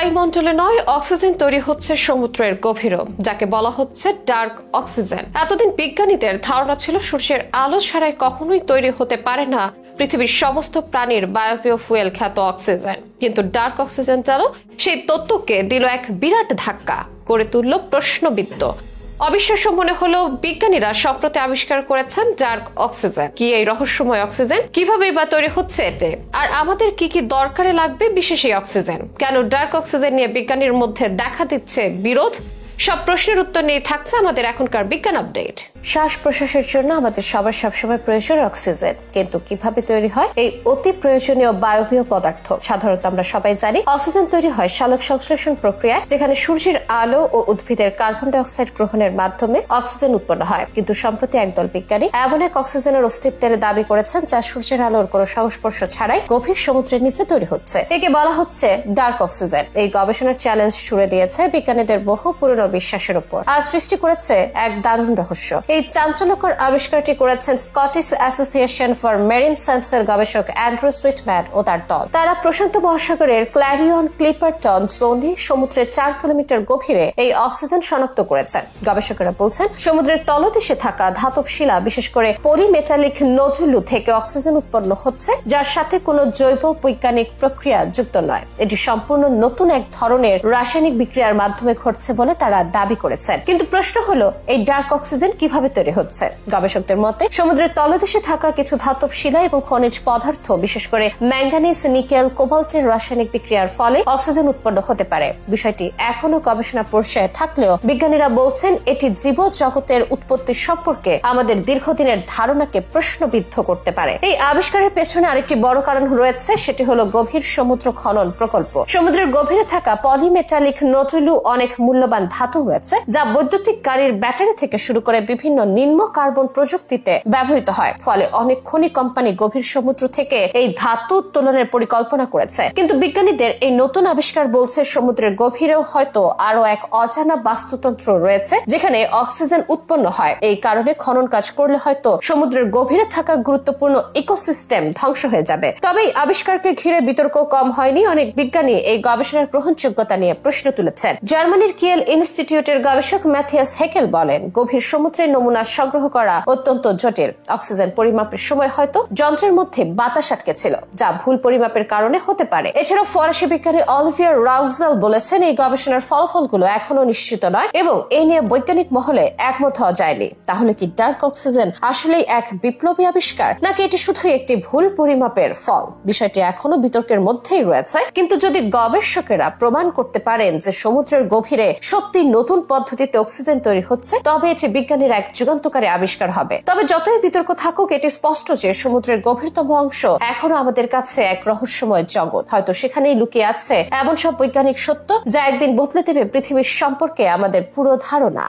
বায়ুমণ্ডলে নয়, অক্সিজেন তৈরি হচ্ছে সমুদ্রের গভীরে, যাকে বলা হচ্ছে ডার্ক অক্সিজেন। এতদিন বিজ্ঞানীদের ধারণা ছিল সূর্যের আলো ছাড়াই কখনোই তৈরি হতে পারে না পৃথিবীর সমস্ত প্রাণীর বায়োপিও ফুয়েল খ্যাত অক্সিজেন। কিন্তু ডার্ক অক্সিজেন জানো, সেই তত্ত্বকে দিল এক বিরাট ধাক্কা, করে তুলল প্রশ্নবিদ্ধ। অবিশ্বাস্য মনে হলো বিজ্ঞানীরা সম্প্রতি আবিষ্কার করেছেন ডার্ক অক্সিজেন। কি এই রহস্যময় অক্সিজেন, কিভাবে বা তৈরি হচ্ছে এতে, আর আমাদের কি কি দরকারে লাগবে বিশেষ এই অক্সিজেন? কেন ডার্ক অক্সিজেন নিয়ে বিজ্ঞানীর মধ্যে দেখা দিচ্ছে বিরোধ? সব প্রশ্নের উত্তর নিয়ে থাকছে আমাদের এখনকার বিজ্ঞান আপডেট। শ্বাস প্রশ্বাসের জন্য আমাদের সবার সবসময় প্রয়োজন অক্সিজেন, কিন্তু কিভাবে তৈরি হয় এই অতি প্রয়োজনীয় বায়বীয় পদার্থ? সাধারণত আমরা সবাই জানি অক্সিজেন তৈরি হয় সালোক সংশ্লেষণ প্রক্রিয়ায়, যেখানে সূর্যের আলো ও উদ্ভিদের কার্বন ডাই অক্সাইড গ্রহণের মাধ্যমে অক্সিজেন উৎপন্ন হয়। কিন্তু সম্প্রতি একদল বিজ্ঞানী এমন এক অক্সিজেনের অস্তিত্বের দাবি করেছেন যা সূর্যের আলোর কোনো সংস্পর্শ ছাড়াই গভীর সমুদ্রের নিচে তৈরি হচ্ছে। একে বলা হচ্ছে ডার্ক অক্সিজেন। এই গবেষণার চ্যালেঞ্জ ছুড়ে দিয়েছে বিজ্ঞানীদের বহু পুরনো বিশ্বাসের উপর, আজ সৃষ্টি করেছে এক দারুণ রহস্য। এই চাঞ্চল্যকর আবিষ্কারটি করেছেন স্কটিশ অ্যাসোসিয়েশন ফর মেরিন সায়েন্সের গবেষক অ্যান্ড্রু সুইটম্যান ও তার দল। তারা প্রশান্ত মহাসাগরের ক্ল্যারিয়ন ক্লিপারটন জোনে সমুদ্রের 4 কিলোমিটার গভীরে এই অক্সিজেন শনাক্ত করেছেন। গবেষকেরা বলছেন সমুদ্রের তলদেশে থাকা ধাতব শিলা, বিশেষ করে পলিমেটালিক নোডুলু থেকে অক্সিজেন উৎপন্ন হচ্ছে, যার সাথে কোনো জৈব বৈজ্ঞানিক প্রক্রিয়া যুক্ত নয়। এটি সম্পূর্ণ নতুন এক ধরনের রাসায়নিক বিক্রিয়ার মাধ্যমে ঘটছে বলে তারা দাবি করেছেন। কিন্তু প্রশ্ন হলো, এই ডার্ক অক্সিজেন কিভাবে তৈরি হচ্ছে? গবেষকদের মতে সমুদ্রের তলদেশে থাকা কিছু ধাতব শিলা এবং খনিজ পদার্থ, বিশেষ করে ম্যাঙ্গানিজ, নিকেল, কোবাল্টের রাসায়নিক বিক্রিয়ার ফলে অক্সিজেন উৎপন্ন হতে পারে। বিষয়টি এখনো গবেষণা পর্যায়ে থাকলেও বিজ্ঞানীরা বলছেন এটি জীব জগতের উৎপত্তি সম্পর্কে আমাদের দীর্ঘদিনের ধারণাকে প্রশ্নবিদ্ধ করতে পারে। এই আবিষ্কারের পেছনে আরেকটি বড় কারণ রয়েছে, সেটি হলো গভীর সমুদ্র খনন প্রকল্প। সমুদ্রের গভীরে থাকা পলিমেটালিক নোডুলু অনেক মূল্যবান ধাতু রয়েছে, যা বৈদ্যুতিক গাড়ির ব্যাটারি থেকে শুরু করে বিভিন্ন নিম্ন কার্বন প্রযুক্তিতে ব্যবহৃত হয়। ফলে অনেক খনি কোম্পানি গভীর সমুদ্র থেকে এই ধাতু উত্তোলনের পরিকল্পনা করেছে। কিন্তু বিজ্ঞানীদের এই নতুন আবিষ্কার বলছে সমুদ্রের গভীরেও হয়তো আরো এক অজানা বাস্তুতন্ত্র রয়েছে, যেখানে অক্সিজেন উৎপন্ন হয়। এই কারণে খনন কাজ করলে হয়তো সমুদ্রের গভীরে থাকা গুরুত্বপূর্ণ ইকোসিস্টেম ধ্বংস হয়ে যাবে। তবে এই আবিষ্কারকে ঘিরে বিতর্ক কম হয়নি। অনেক বিজ্ঞানী এই গবেষণার গ্রহণযোগ্যতা নিয়ে প্রশ্ন তুলেছেন। জার্মানির কিয়েল ইনস্টিটিউটের গবেষক ম্যাথিয়াস হেকেল বলেন, গভীর সমুদ্রের নমুনা সংগ্রহ করা অত্যন্ত জটিল। অক্সিজেন পরিমাপের সময় হয়তো যন্ত্রের মধ্যে বাতাস আটকে ছিল, যা ভুল পরিমাপের কারণে হতে পারে। এছাড়াও ফরাসি বিজ্ঞানী অলিভিয়ার রাউজাল বলেছেন এই গবেষণার ফলাফলগুলো এখনো নিশ্চিত নয় এবং এই নিয়ে বৈজ্ঞানিক মহলে একমত হওয়া যায়নি। তাহলে কি ডার্ক অক্সিজেন আসলেই এক বিপ্লবী আবিষ্কার, নাকি এটি শুধুই একটি ভুল পরিমাপের ফল? বিষয়টি এখনো বিতর্কের মধ্যেই রয়েছে। কিন্তু যদি গবেষকেরা প্রমাণ করতে পারেন যে সমুদ্রের গভীরে সত্যি নতুন পদ্ধতিতে অক্সিজেন তৈরি হচ্ছে, তবে এটি বিজ্ঞানীর এক যুগান্তকারী আবিষ্কার হবে। তবে যতই বিতর্ক থাকুক, এটি স্পষ্ট যে সমুদ্রের গভীরতম অংশ এখনো আমাদের কাছে এক রহস্যময় জগৎ। হয়তো সেখানেই লুকিয়ে আছে এমন সব বৈজ্ঞানিক সত্য যা একদিন বদলে দেবে পৃথিবীর সম্পর্কে আমাদের পুরো ধারণা।